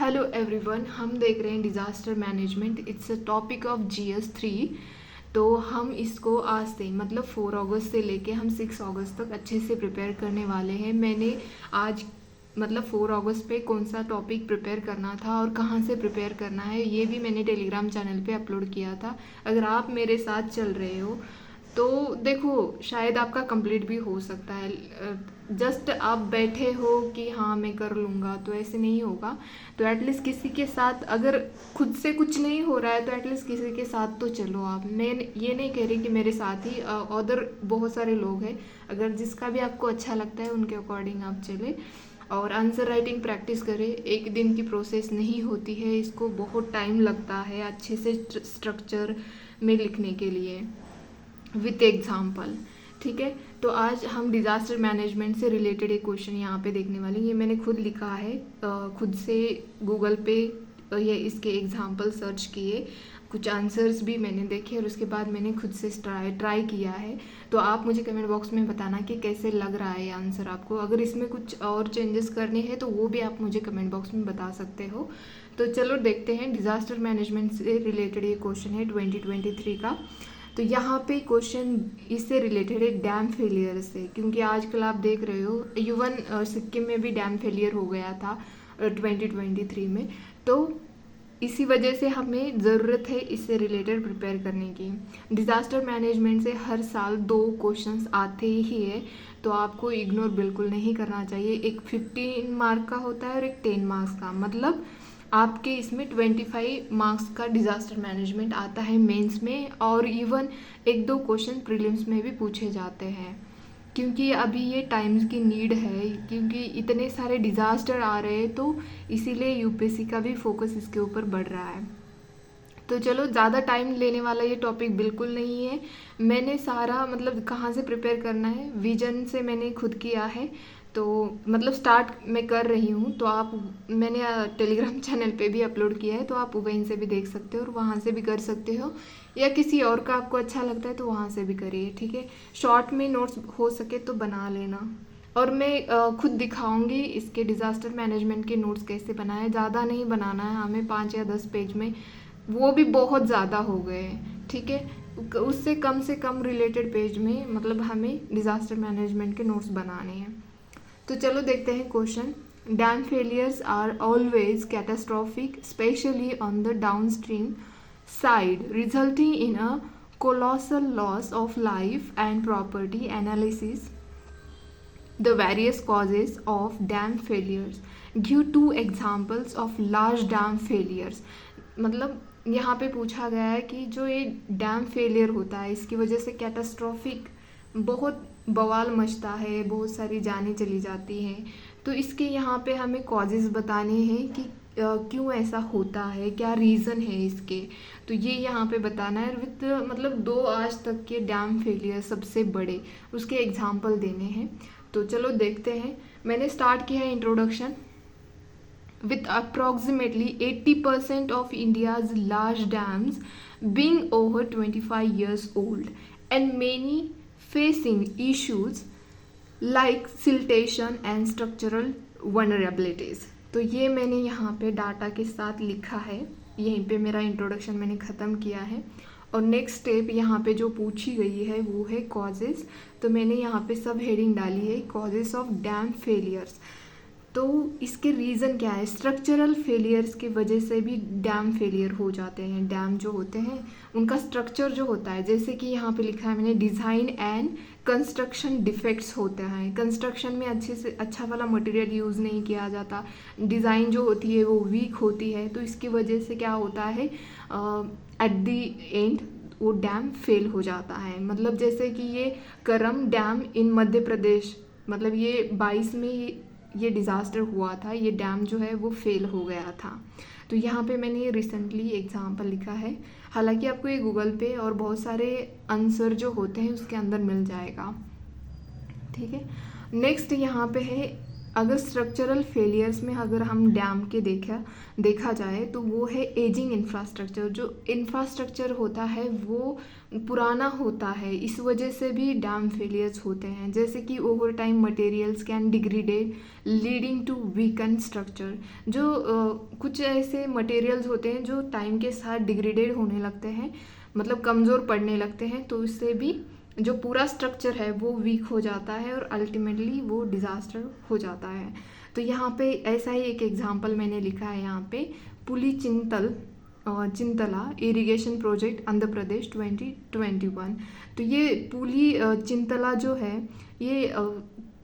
Hello everyone, हम देख रहे हैं disaster management. It's a topic of GS 3। तो हम इसको आज से मतलब 4 अगस्त से लेके हम 6 अगस्त तक अच्छे से प्रिपेयर करने वाले हैं। मैंने आज मतलब 4 अगस्त पे कौन सा टॉपिक प्रिपेयर करना था और कहाँ से प्रिपेयर करना है ये भी मैंने टेलीग्राम चैनल पे अपलोड किया था। अगर आप मेरे साथ चल रहे हो तो देखो, शायद आपका कंप्लीट भी हो सकता है। जस्ट आप बैठे हो कि हाँ मैं कर लूँगा, तो ऐसे नहीं होगा। तो एटलीस्ट किसी के साथ, अगर खुद से कुछ नहीं हो रहा है तो एटलीस्ट किसी के साथ तो चलो आप। मैं ये नहीं कह रही कि मेरे साथ ही, अदर बहुत सारे लोग हैं, अगर जिसका भी आपको अच्छा लगता है उनके अकॉर्डिंग आप चले। और आंसर राइटिंग प्रैक्टिस करें। एक दिन की प्रोसेस नहीं होती है, इसको बहुत टाइम लगता है अच्छे से स्ट्रक्चर में लिखने के लिए विथ एग्जाम्पल। ठीक है, तो आज हम डिज़ास्टर मैनेजमेंट से रिलेटेड एक क्वेश्चन यहाँ पे देखने वाले हैं। ये मैंने खुद लिखा है, खुद से गूगल पे ये इसके एग्जाम्पल सर्च किए, कुछ आंसर्स भी मैंने देखे और उसके बाद मैंने खुद से ट्राई किया है। तो आप मुझे कमेंट बॉक्स में बताना कि कैसे लग रहा है ये आंसर आपको। अगर इसमें कुछ और चेंजेस करने हैं तो वो भी आप मुझे कमेंट बॉक्स में बता सकते हो। तो चलो देखते हैं, डिज़ास्टर मैनेजमेंट से रिलेटेड ये क्वेश्चन है 2023 का। तो यहाँ पे क्वेश्चन इससे रिलेटेड है डैम फेलियर से, क्योंकि आजकल आप देख रहे हो इवन सिक्किम में भी डैम फेलियर हो गया था 2023 में। तो इसी वजह से हमें ज़रूरत है इससे रिलेटेड प्रिपेयर करने की। डिज़ास्टर मैनेजमेंट से हर साल 2 क्वेश्चंस आते ही है, तो आपको इग्नोर बिल्कुल नहीं करना चाहिए। एक 15 मार्क का होता है और एक 10 मार्क्स का, मतलब आपके इसमें 25 मार्क्स का डिज़ास्टर मैनेजमेंट आता है मेंस में, और इवन 1-2 क्वेश्चन प्रीलिम्स में भी पूछे जाते हैं। क्योंकि अभी ये टाइम्स की नीड है, क्योंकि इतने सारे डिज़ास्टर आ रहे हैं, तो इसीलिए यूपीएससी का भी फोकस इसके ऊपर बढ़ रहा है। तो चलो, ज़्यादा टाइम लेने वाला ये टॉपिक बिल्कुल नहीं है। मैंने सारा मतलब कहाँ से प्रिपेयर करना है, विजन से मैंने खुद किया है। तो मतलब स्टार्ट मैं कर रही हूँ, तो आप, मैंने टेलीग्राम चैनल पे भी अपलोड किया है, तो आप वहीं से भी देख सकते हो और वहाँ से भी कर सकते हो, या किसी और का आपको अच्छा लगता है तो वहाँ से भी करिए। ठीक है, शॉर्ट में नोट्स हो सके तो बना लेना, और मैं खुद दिखाऊंगी इसके डिज़ास्टर मैनेजमेंट के नोट्स कैसे बनाए। ज़्यादा नहीं बनाना है हमें, 5 या 10 पेज में, वो भी बहुत ज़्यादा हो गए हैं। ठीक है, उससे कम रिलेटेड पेज में मतलब हमें डिज़ास्टर मैनेजमेंट के नोट्स बनाने हैं। तो चलो देखते हैं question. Dam failures are always catastrophic, especially on the downstream side, resulting in a colossal loss of life and property. Analysis the various causes of dam failures. Give 2 examples of large dam failures. मतलब यहाँ पे पूछा गया है कि जो ये dam failure होता है इसकी वजह से कैटास्ट्रॉफिक बहुत बवाल मचता है, बहुत सारी जानें चली जाती हैं। तो इसके यहाँ पे हमें कॉजेज़ बताने हैं कि क्यों ऐसा होता है, क्या रीज़न है इसके। तो ये यहाँ पे बताना है विथ मतलब 2 आज तक के डैम फेलियर सबसे बड़े, उसके एग्जाम्पल देने हैं। तो चलो देखते हैं। मैंने स्टार्ट किया है introduction. With approximately 80% of India's large dams being over 25 years old and many facing issues like siltation and structural vulnerabilities. तो ये मैंने यहाँ पे डाटा के साथ लिखा है, यहीं पे मेरा इंट्रोडक्शन मैंने ख़त्म किया है। और नेक्स्ट स्टेप यहाँ पे जो पूछी गई है वो है कॉजेज़। तो मैंने यहाँ पे सब हेडिंग डाली है, कॉजेज़ ऑफ डैम फेलियर्स। तो इसके रीज़न क्या है, स्ट्रक्चरल फेलियर्स की वजह से भी डैम फेलियर हो जाते हैं। डैम जो होते हैं उनका स्ट्रक्चर जो होता है, जैसे कि यहाँ पे लिखा है मैंने, डिज़ाइन एंड कंस्ट्रक्शन डिफेक्ट्स होते हैं। कंस्ट्रक्शन में अच्छे से अच्छा वाला मटेरियल यूज़ नहीं किया जाता, डिज़ाइन जो होती है वो वीक होती है, तो इसकी वजह से क्या होता है, एट दी एंड वो डैम फेल हो जाता है। मतलब जैसे कि ये करम डैम इन मध्य प्रदेश, मतलब ये 22 में ये डिज़ास्टर हुआ था, ये डैम जो है वो फेल हो गया था। तो यहाँ पे मैंने रिसेंटली एग्जांपल लिखा है। हालांकि आपको ये गूगल पे और बहुत सारे आंसर जो होते हैं उसके अंदर मिल जाएगा। ठीक है, नेक्स्ट यहाँ पे है अगर स्ट्रक्चरल फेलियर्स में अगर हम डैम के देखा जाए तो वो है एजिंग इंफ्रास्ट्रक्चर। जो इंफ्रास्ट्रक्चर होता है वो पुराना होता है, इस वजह से भी डैम फेलियर्स होते हैं। जैसे कि over time materials can degraded leading to weaken structure. जो कुछ ऐसे मटेरियल्स होते हैं जो टाइम के साथ डिग्रेडेड होने लगते हैं, मतलब कमज़ोर पड़ने लगते हैं, तो इससे भी जो पूरा स्ट्रक्चर है वो वीक हो जाता है और अल्टीमेटली वो डिज़ास्टर हो जाता है। तो यहाँ पे ऐसा ही एक एग्जांपल मैंने लिखा है यहाँ पे, पुली चिंतला इरिगेशन प्रोजेक्ट आंध्र प्रदेश 2021। तो ये पुली चिंतला जो है ये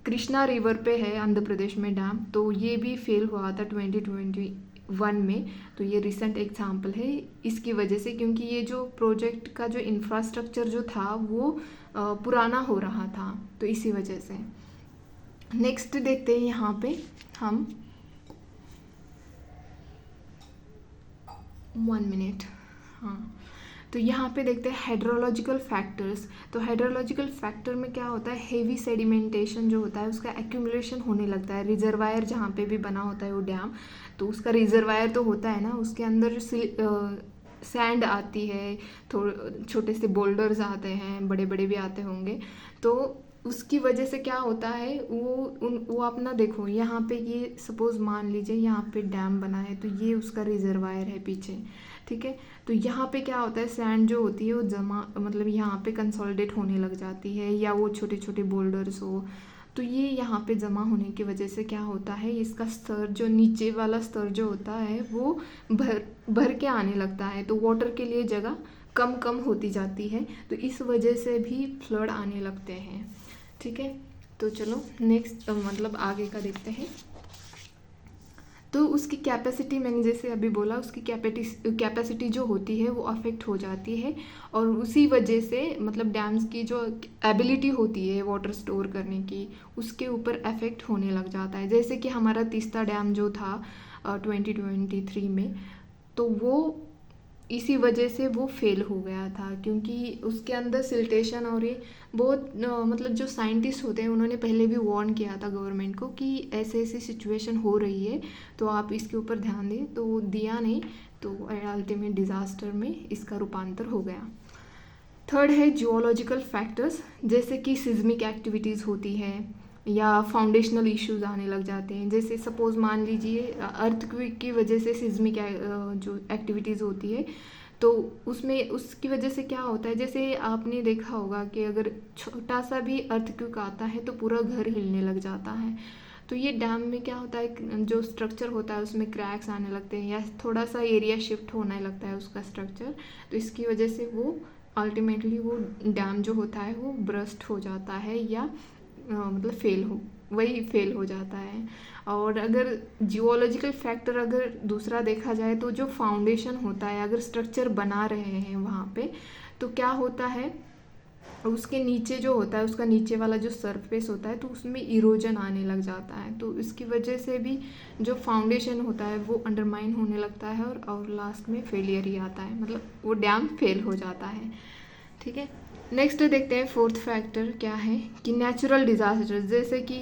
कृष्णा रिवर पे है आंध्र प्रदेश में डैम। तो ये भी फेल हुआ था 2021 में। तो ये रिसेंट एग्जांपल है इसकी वजह से, क्योंकि ये जो प्रोजेक्ट का जो इंफ्रास्ट्रक्चर जो था वो पुराना हो रहा था, तो इसी वजह से। नेक्स्ट देखते हैं यहाँ पे हम 1 मिनट। हाँ, तो यहाँ पे देखते हैं हाइड्रोलॉजिकल फैक्टर्स। तो हाइड्रोलॉजिकल फैक्टर में क्या होता है, हेवी सेडिमेंटेशन जो होता है उसका एक्यूमुलेशन होने लगता है। रिजर्वायर जहाँ पे भी बना होता है वो डैम, तो उसका रिजर्वायर तो होता है ना, उसके अंदर सैंड आती है, थोड़े छोटे से बोल्डर्स आते हैं, बड़े बड़े भी आते होंगे। तो उसकी वजह से क्या होता है, वो अपना देखो यहाँ पे, ये सपोज मान लीजिए यहाँ पे डैम बना है, तो ये उसका रिजर्वायर है पीछे, ठीक है। तो यहाँ पे क्या होता है, सैंड जो होती है वो जमा, मतलब यहाँ पे कंसोलिडेट होने लग जाती है, या वो छोटे छोटे बोल्डर्स हो, तो ये यहाँ पे जमा होने की वजह से क्या होता है, इसका स्तर जो नीचे वाला स्तर जो होता है वो भर के आने लगता है। तो वाटर के लिए जगह कम कम होती जाती है, तो इस वजह से भी फ्लड आने लगते हैं, ठीक है। तो चलो नेक्स्ट मतलब आगे का देखते हैं। तो उसकी कैपेसिटी, मैंने जैसे अभी बोला, उसकी कैपेसिटी जो होती है वो अफेक्ट हो जाती है, और उसी वजह से मतलब डैम्स की जो एबिलिटी होती है वाटर स्टोर करने की, उसके ऊपर अफेक्ट होने लग जाता है। जैसे कि हमारा तीस्ता डैम जो था 2023 में, तो वो इसी वजह से वो फेल हो गया था, क्योंकि उसके अंदर सिल्टेशन, और ये बहुत मतलब जो साइंटिस्ट होते हैं उन्होंने पहले भी वार्न किया था गवर्नमेंट को कि ऐसे ऐसी सिचुएशन हो रही है, तो आप इसके ऊपर ध्यान दें, तो वो दिया नहीं, तो अल्टीमेट डिज़ास्टर में इसका रूपांतर हो गया। थर्ड है जियोलॉजिकल फैक्टर्स, जैसे कि सिज्मिक एक्टिविटीज़ होती है या फाउंडेशनल इश्यूज आने लग जाते हैं। जैसे सपोज मान लीजिए अर्थक्वेक की वजह से सिज्मिक जो एक्टिविटीज़ होती है, तो उसमें उसकी वजह से क्या होता है, जैसे आपने देखा होगा कि अगर छोटा सा भी अर्थक्वेक आता है तो पूरा घर हिलने लग जाता है। तो ये डैम में क्या होता है, जो स्ट्रक्चर होता है उसमें क्रैक्स आने लगते हैं, या थोड़ा सा एरिया शिफ्ट होने लगता है उसका स्ट्रक्चर, तो इसकी वजह से वो अल्टीमेटली वो डैम जो होता है वो ब्रस्ट हो जाता है, या मतलब फेल हो जाता है। और अगर जियोलॉजिकल फैक्टर अगर दूसरा देखा जाए, तो जो फाउंडेशन होता है, अगर स्ट्रक्चर बना रहे हैं वहाँ पे, तो क्या होता है, उसके नीचे जो होता है, उसका नीचे वाला जो सरफेस होता है, तो उसमें इरोजन आने लग जाता है। तो इसकी वजह से भी जो फाउंडेशन होता है वो अंडरमाइन होने लगता है, और लास्ट में फेलियर ही आता है, मतलब वो डैम फेल हो जाता है, ठीक है। नेक्स्ट देखते हैं फोर्थ फैक्टर क्या है, कि नेचुरल डिज़ास्टर। जैसे कि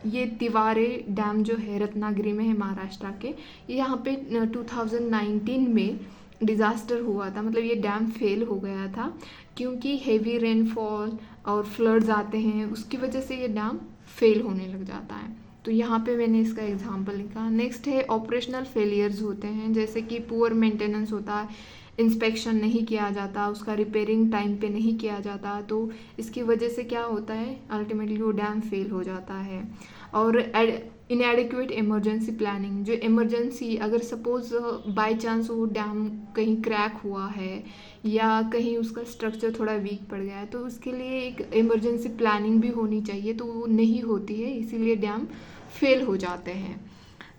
ये तिवारे डैम जो है रत्नागिरी में है महाराष्ट्र के, यहाँ पे 2019 में डिज़ास्टर हुआ था, मतलब ये डैम फेल हो गया था, क्योंकि हेवी रेनफॉल और फ्लड्स आते हैं, उसकी वजह से ये डैम फेल होने लग जाता है। तो यहाँ पे मैंने इसका एग्जांपल लिखा। नेक्स्ट है ऑपरेशनल फेलियर्स होते हैं, जैसे कि पुअर मेंटेनेंस होता है, इंस्पेक्शन नहीं किया जाता, उसका रिपेयरिंग टाइम पे नहीं किया जाता, तो इसकी वजह से क्या होता है, अल्टीमेटली वो डैम फेल हो जाता है। और इनएडिक्वेट इमरजेंसी प्लानिंग, जो इमरजेंसी अगर सपोज बाय चांस वो डैम कहीं क्रैक हुआ है या कहीं उसका स्ट्रक्चर थोड़ा वीक पड़ गया है, तो उसके लिए एक इमरजेंसी प्लानिंग भी होनी चाहिए, तो वो नहीं होती है, इसीलिए डैम फेल हो जाते हैं,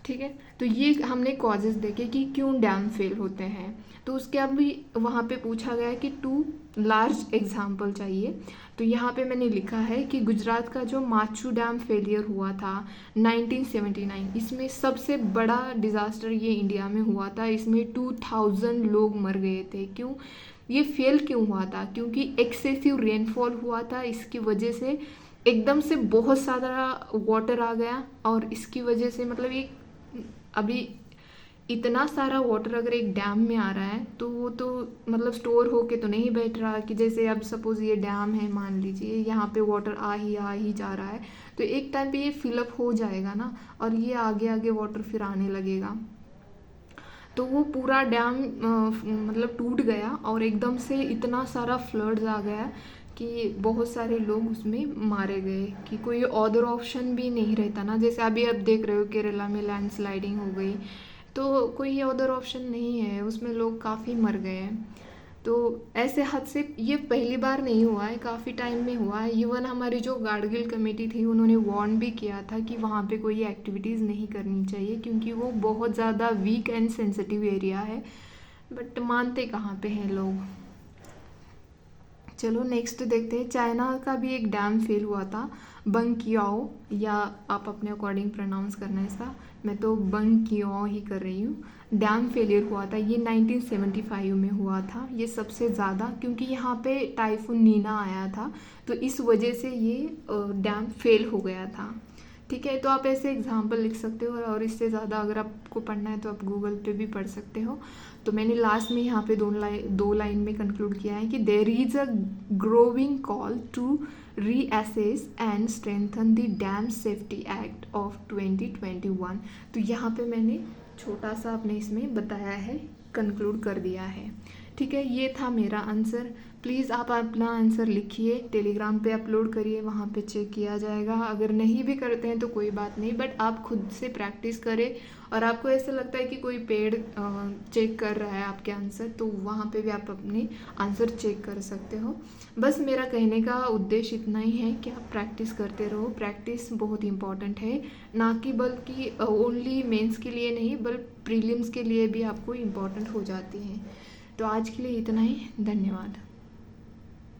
ठीक है। तो ये हमने कॉजेज़ देखे कि क्यों डैम फेल होते हैं। तो उसके अब भी वहाँ पे पूछा गया कि 2 लार्ज एग्जाम्पल चाहिए। तो यहाँ पे मैंने लिखा है कि गुजरात का जो माचू डैम फेलियर हुआ था 1979, इसमें सबसे बड़ा डिज़ास्टर ये इंडिया में हुआ था। इसमें 2000 लोग मर गए थे। क्यों ये फेल क्यों हुआ था, क्योंकि एक्सेसिव रेनफॉल हुआ था, इसकी वजह से एकदम से बहुत सारा वाटर आ गया और इसकी वजह से मतलब एक अभी इतना सारा वाटर अगर एक डैम में आ रहा है तो वो तो मतलब स्टोर होके तो नहीं बैठ रहा, कि जैसे अब सपोज ये डैम है, मान लीजिए यहाँ पे वाटर आ ही जा रहा है, तो एक टाइम पे ये फिलअप हो जाएगा ना, और ये आगे आगे वाटर फिर आने लगेगा। तो वो पूरा डैम मतलब टूट गया और एकदम से इतना सारा फ्लड्स आ गया कि बहुत सारे लोग उसमें मारे गए, कि कोई अदर ऑप्शन भी नहीं रहता ना। जैसे अभी आप देख रहे हो केरला में लैंडस्लाइडिंग हो गई, तो कोई अदर ऑप्शन नहीं है, उसमें लोग काफ़ी मर गए हैं। तो ऐसे हादसे ये पहली बार नहीं हुआ है, काफ़ी टाइम में हुआ है। इवन हमारी जो गाडगिल कमेटी थी उन्होंने वार्न भी किया था कि वहाँ पे कोई एक्टिविटीज़ नहीं करनी चाहिए, क्योंकि वो बहुत ज़्यादा वीक एंड सेंसिटिव एरिया है, बट मानते कहाँ पे हैं लोग। चलो नेक्स्ट देखते हैं। चाइना का भी एक डैम फेल हुआ था, बंकियाओ, या आप अपने अकॉर्डिंग प्रोनाउंस करना इसका, मैं तो बंकियाओ ही कर रही हूँ। डैम फेलियर हुआ था, ये 1975 में हुआ था, ये सबसे ज़्यादा, क्योंकि यहाँ पे टाइफून नीना आया था, तो इस वजह से ये डैम फेल हो गया था। ठीक है, तो आप ऐसे एग्जाम्पल लिख सकते हो, और इससे ज़्यादा अगर आपको पढ़ना है तो आप गूगल पे भी पढ़ सकते हो। तो मैंने लास्ट में यहाँ पे दो लाइन में कंक्लूड किया है कि there is a growing call to reassess and strengthen the dam safety act of 2021। तो यहाँ पे मैंने छोटा सा अपने इसमें बताया है, कंक्लूड कर दिया है। ठीक है, ये था मेरा आंसर। प्लीज़ आप अपना आंसर लिखिए, टेलीग्राम पे अपलोड करिए, वहाँ पे चेक किया जाएगा। अगर नहीं भी करते हैं तो कोई बात नहीं, बट आप खुद से प्रैक्टिस करें, और आपको ऐसा लगता है कि कोई पेड चेक कर रहा है आपके आंसर, तो वहाँ पे भी आप अपने आंसर चेक कर सकते हो। बस मेरा कहने का उद्देश्य इतना ही है कि आप प्रैक्टिस करते रहो। प्रैक्टिस बहुत इंपॉर्टेंट है, ना कि बल्कि ओनली मेंस के लिए नहीं, बल्कि प्रीलिम्स के लिए भी आपको इम्पॉर्टेंट हो जाती है। तो आज के लिए इतना ही, धन्यवाद।